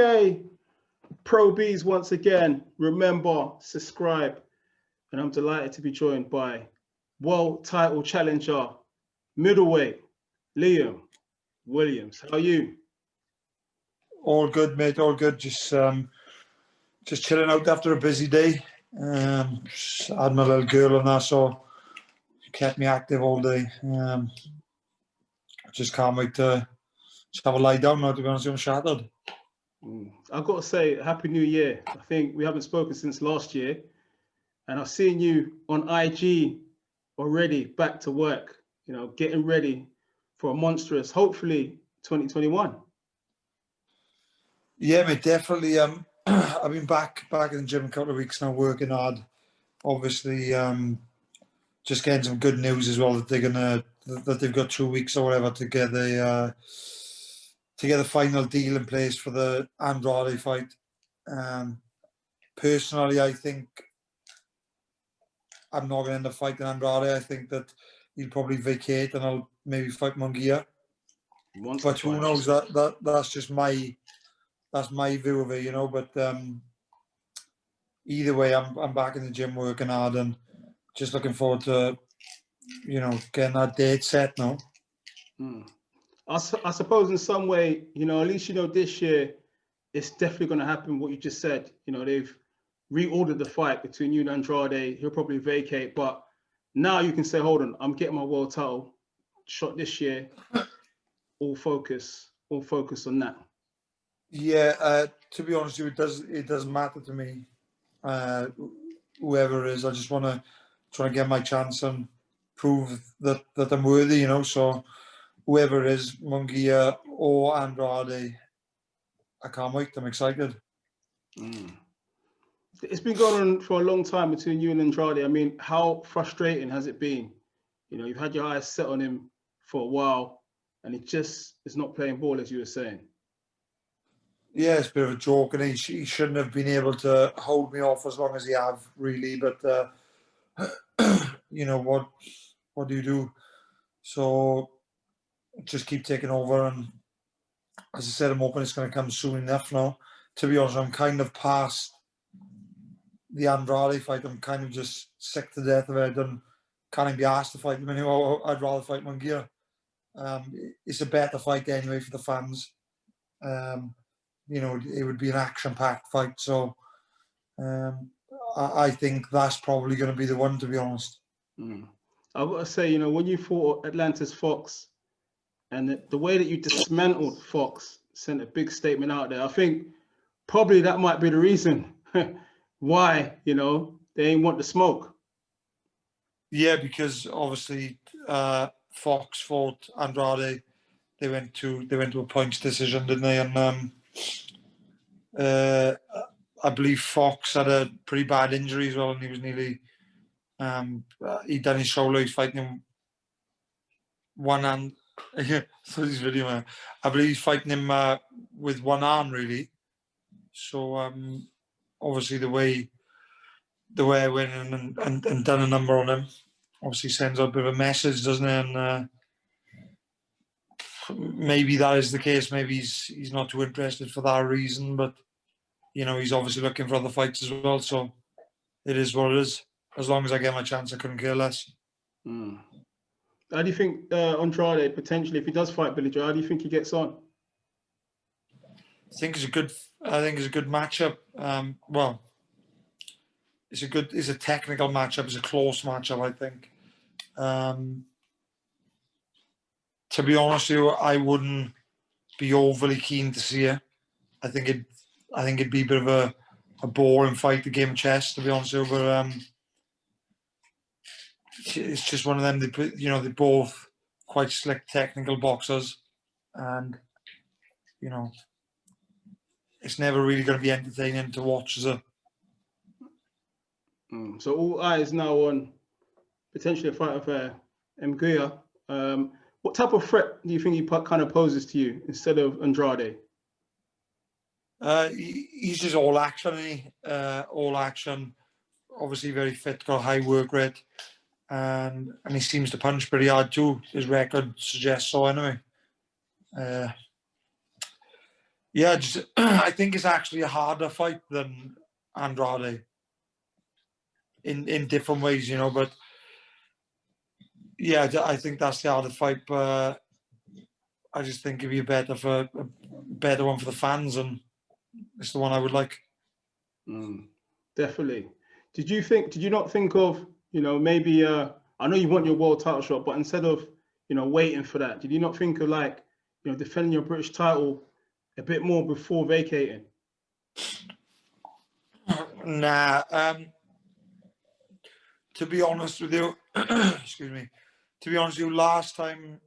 Okay, Pro Bs once again. Remember, subscribe. And I'm delighted to be joined by world title challenger, middleweight, Liam Williams. How are you? All good, mate. All good. Just chilling out after a busy day. Just had my little girl and that, so she kept me active all day. Just can't wait to just have a lie down now, to be honest. I'm shattered. I've got to say, Happy New Year. I think we haven't spoken since last year. And I've seen you on IG already back to work, you know, getting ready for a monstrous, hopefully, 2021. Yeah, mate, definitely. I've been back in the gym a couple of weeks now, working hard. Obviously, just getting some good news as well that they've got 2 weeks or whatever to get the final deal in place for the Andrade fight. Personally, I think I'm not going to end up fighting Andrade. I think that he'll probably vacate and I'll maybe fight Munguia. But who knows? That's just my view of it, you know. But either way, I'm back in the gym working hard and just looking forward to, you know, getting that date set now. I suppose in some way, you know, at least, you know, this year it's definitely going to happen. What you just said, you know, they've reordered the fight between you and Andrade. He'll probably vacate, but now you can say, hold on, I'm getting my world title shot this year. All focus on that. Yeah, to be honest with you, it doesn't matter to me. Whoever it is, I just want to try and get my chance and prove that I'm worthy, you know. So whoever it is, Munguia or Andrade, I can't wait. I'm excited. It's been going on for a long time between you and Andrade. I mean, how frustrating has it been? You know, you've had your eyes set on him for a while, and he just is not playing ball, as you were saying. Yeah, it's a bit of a joke, and he shouldn't have been able to hold me off as long as he have, really. But you know what do you do? So just keep taking over, and as I said, I'm hoping it's going to come soon enough now. To be honest, I'm kind of past the Andrade fight. I'm kind of just sick to death of it. I can't even be asked to fight him anymore. I'd rather fight Munguia. It's a better fight anyway for the fans. You know, it would be an action-packed fight. So I think that's probably going to be the one, to be honest. I've got to say, you know, when you fought Atlantis Fox and the way that you dismantled Fox sent a big statement out there. I think probably that might be the reason why, you know, they ain't want the smoke. Yeah, because obviously Fox fought Andrade. They went to a points decision, didn't they? And I believe Fox had a pretty bad injury as well, and he was nearly he'd done his shoulder. He's fighting him one hand. So this video, man. I believe he's fighting him with one arm, really. So obviously the way I went in and done a number on him obviously sends out a bit of a message, doesn't it? And maybe that is the case. Maybe he's not too interested for that reason, but you know, he's obviously looking for other fights as well. So it is what it is. As long as I get my chance, I couldn't care less. How do you think Andrade potentially, if he does fight Billy Joe, how do you think he gets on? I think it's a good matchup. Well, it's a technical matchup. It's a close matchup, I think. To be honest with you, I wouldn't be overly keen to see it. I think it'd be a bit of a boring fight, the game of chess, to be honest with you. But it's just one of them. They're both quite slick technical boxers, and you know, it's never really going to be entertaining to watch, is it? So all eyes now on potentially a fight of Munguia. What type of threat do you think he kind of poses to you instead of Andrade? He's just all action, isn't he? All action. Obviously very fit, got a high work rate, and he seems to punch pretty hard too. His record suggests so, anyway. Yeah, just, I think it's actually a harder fight than Andrade in different ways, you know. But yeah, I think that's the harder fight. But I just think it'd be a better one for the fans, and it's the one I would like. Definitely. Did you not think of, maybe, I know you want your world title shot, but instead of, waiting for that, did you not think of like, defending your British title a bit more before vacating? Nah, to be honest with you, excuse me, to be honest with you, last time,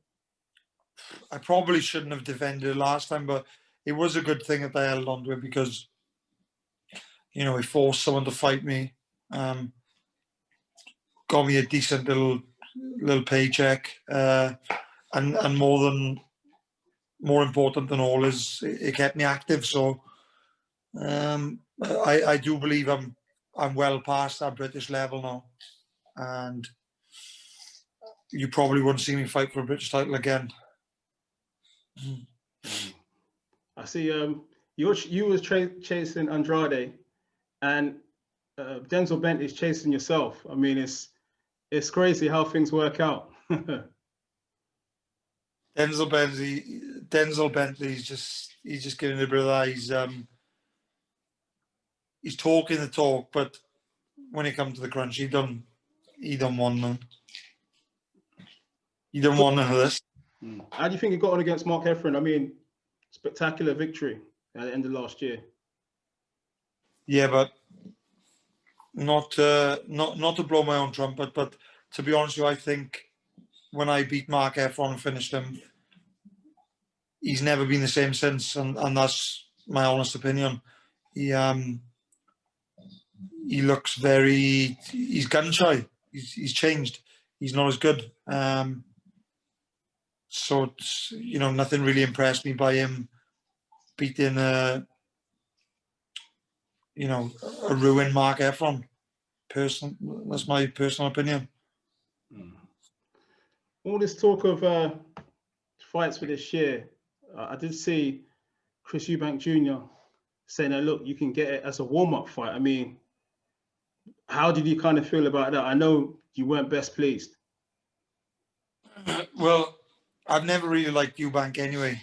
I probably shouldn't have defended it last time, but it was a good thing that I held on to it because, it forced someone to fight me, got me a decent little paycheck, and more important than all is it kept me active. So I do believe I'm well past that British level now, and you probably wouldn't see me fight for a British title again. I see. You was chasing Andrade, and Denzel Bentley's chasing yourself. I mean, it's crazy how things work out. Denzel Bentley's just giving the brother. He's talking the talk, but when it comes to the crunch, he don't want none. He don't want none of this. How do you think he got on against Mark Heffron? I mean, spectacular victory at the end of last year. Yeah, but not to blow my own trumpet, but to be honest with you, I think when I beat Mark Heffron and finished him, he's never been the same since, and that's my honest opinion. He looks he's gun shy. He's changed. He's not as good. So it's, nothing really impressed me by him beating a ruined Mark Heffron. That's my personal opinion. All this talk of fights for this year, I did see Chris Eubank Jr. saying that, look, you can get it as a warm-up fight. I mean, how did you kind of feel about that? I know you weren't best pleased. Well, I've never really liked Eubank anyway,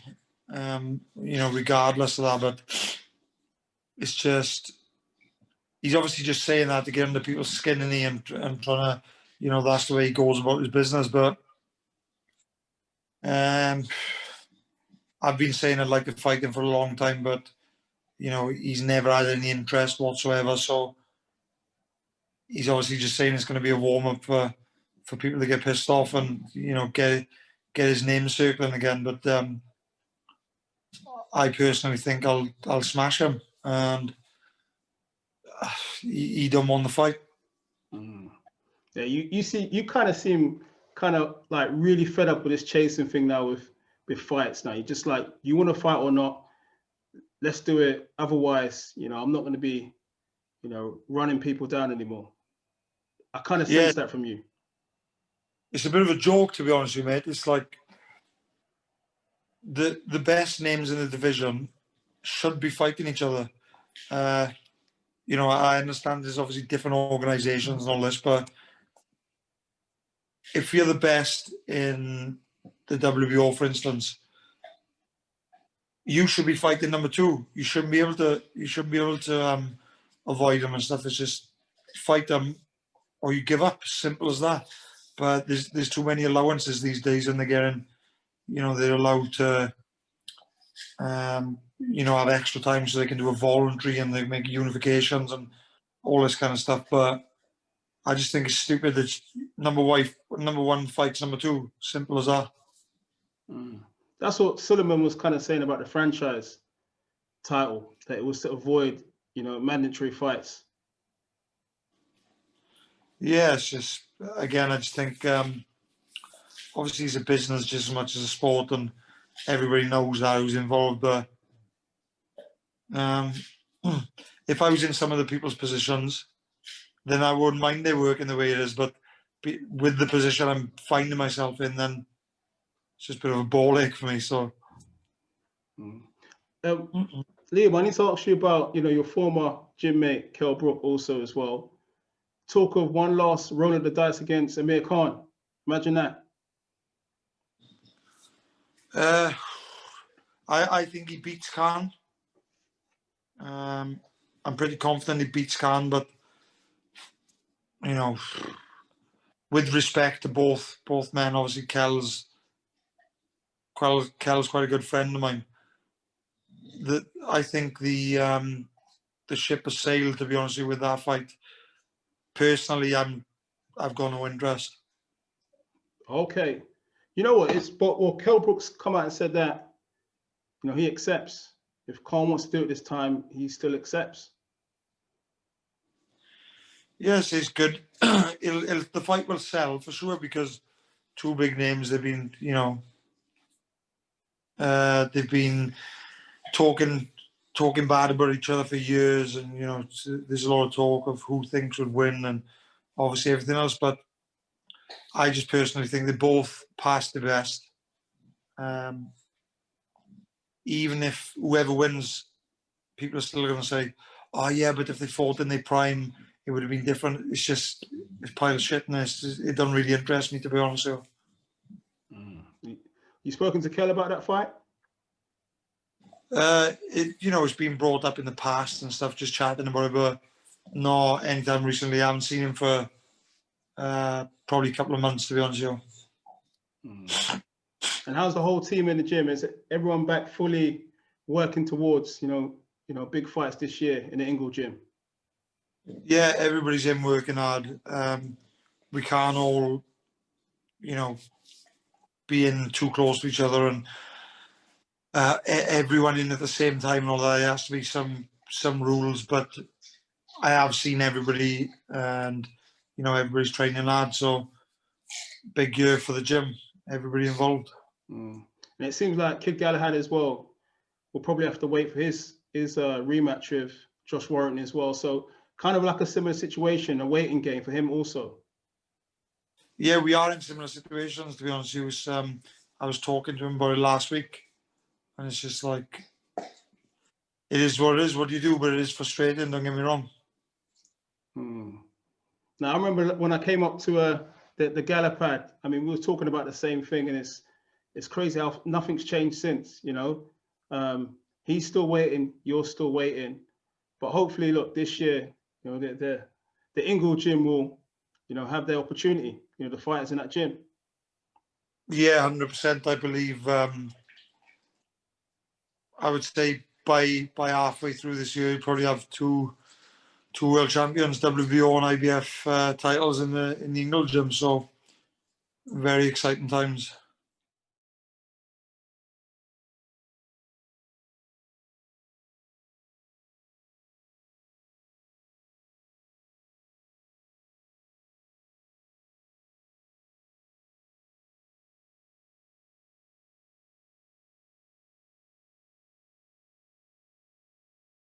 regardless of that, but it's just, he's obviously just saying that to get under people's skin and trying to, that's the way he goes about his business. But I've been saying I'd like to fight him for a long time, but, he's never had any interest whatsoever. So he's obviously just saying it's going to be a warm-up for people to get pissed off and, get his name circling again. But I personally think I'll smash him, and he don't want the fight. Yeah, you kind of seem kind of like really fed up with this chasing thing now with fights. Now you just like, you want to fight or not, let's do it. Otherwise, I'm not going to be, running people down anymore. I kind of sense that from you. It's a bit of a joke, to be honest with you, mate. It's like the best names in the division should be fighting each other. I understand there's obviously different organizations and all this, but if you're the best in the WBO, for instance, you should be fighting number two. You shouldn't be able to avoid them and stuff. It's just fight them or you give up. Simple as that. But there's too many allowances these days, and they're getting, they're allowed to have extra time so they can do a voluntary, and they make unifications and all this kind of stuff. But I just think it's stupid that number one fights number two. Simple as that. That's what Suleiman was kind of saying about the franchise title, that it was to avoid, mandatory fights. Yeah, it's just, again, I just think obviously it's a business just as much as a sport, and everybody knows that who's involved. But if I was in some of the people's positions, then I wouldn't mind their working the way it is. But with the position I'm finding myself in, then it's just a bit of a ball ache for me. So Liam, I need to ask you about, your former gym mate, Kell Brook, also as well. Talk of one last roll of the dice against Amir Khan. Imagine that. I think he beats Khan. I'm pretty confident he beats Khan, but with respect to both men, obviously Kell's quite a good friend of mine. I think the ship has sailed, to be honest with you, with that fight. Personally, I've got no interest. Okay. You know what? Kell Brook's come out and said that, he accepts. If Khan wants to do it this time, he still accepts. Yes, it's good. The fight will sell for sure because two big names. They've been, they've been talking bad about each other for years, and there's a lot of talk of who thinks would win, and obviously everything else. But I just personally think they both pass the best. Even if whoever wins, people are still going to say, "Oh yeah, but if they fought in their prime, it would have been different." It's just a pile of shit, and it doesn't really interest me, to be honest with you. You spoken to Kell about that fight? It's been brought up in the past and stuff, just chatting about it, but no, anytime recently. I haven't seen him for probably a couple of months, to be honest with you. And how's the whole team in the gym? Is everyone back fully working towards, big fights this year in the Ingle gym? Yeah, everybody's in working hard. We can't all, be in too close to each other and everyone in at the same time and all that. There has to be some rules, but I have seen everybody, and everybody's training hard. So big year for the gym. Everybody involved. And it seems like Kid Galahad as well will probably have to wait for his rematch with Josh Warrington as well. So kind of like a similar situation, a waiting game for him also. Yeah, we are in similar situations, to be honest. I was talking to him about it last week, and it's just like, it is what it is. What do you do? But it is frustrating, don't get me wrong. Now, I remember when I came up to the Galapad, I mean, we were talking about the same thing, and it's crazy how nothing's changed since, He's still waiting, you're still waiting. But hopefully, look, this year, the Ingle gym will, have the opportunity, the fighters in that gym. Yeah, 100%. I believe, I would say by halfway through this year, you probably have two world champions, WBO and IBF titles in the Ingle gym. So very exciting times.